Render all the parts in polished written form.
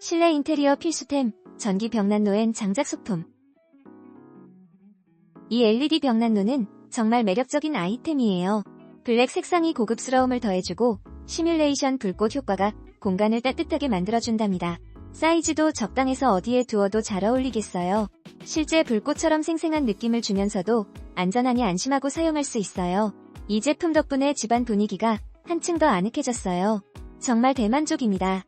실내 인테리어 필수템, 전기 벽난로엔 장작 소품. 이 LED 벽난로는 정말 매력적인 아이템이에요. 블랙 색상이 고급스러움을 더해주고 시뮬레이션 불꽃 효과가 공간을 따뜻하게 만들어준답니다. 사이즈도 적당해서 어디에 두어도 잘 어울리겠어요. 실제 불꽃처럼 생생한 느낌을 주면서도 안전하니 안심하고 사용할 수 있어요. 이 제품 덕분에 집안 분위기가 한층 더 아늑해졌어요. 정말 대만족입니다.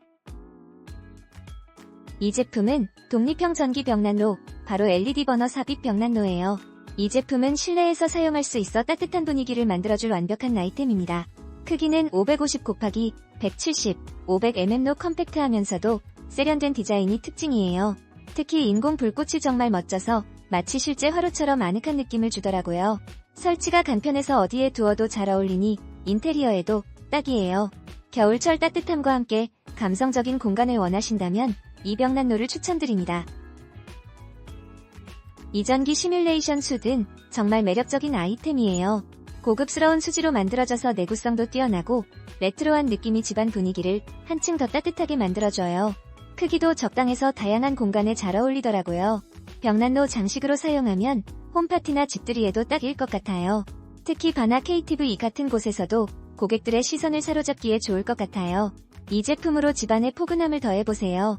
이 제품은 독립형 전기 벽난로, 바로 LED 버너 삽입 벽난로예요. 이 제품은 실내에서 사용할 수 있어 따뜻한 분위기를 만들어줄 완벽한 아이템입니다. 크기는 550x170, 500mm로 컴팩트하면서도 세련된 디자인이 특징이에요. 특히 인공 불꽃이 정말 멋져서 마치 실제 화로처럼 아늑한 느낌을 주더라고요. 설치가 간편해서 어디에 두어도 잘 어울리니 인테리어에도 딱이에요. 겨울철 따뜻함과 함께 감성적인 공간을 원하신다면 이 벽난로를 추천드립니다. 이전기 시뮬레이션 숯은 정말 매력적인 아이템이에요. 고급스러운 수지로 만들어져서 내구성도 뛰어나고 레트로한 느낌이 집안 분위기를 한층 더 따뜻하게 만들어줘요. 크기도 적당해서 다양한 공간에 잘 어울리더라고요. 벽난로 장식으로 사용하면 홈파티나 집들이에도 딱일 것 같아요. 특히 바나 KTV 같은 곳에서도 고객들의 시선을 사로잡기에 좋을 것 같아요. 이 제품으로 집안에 포근함을 더해보세요.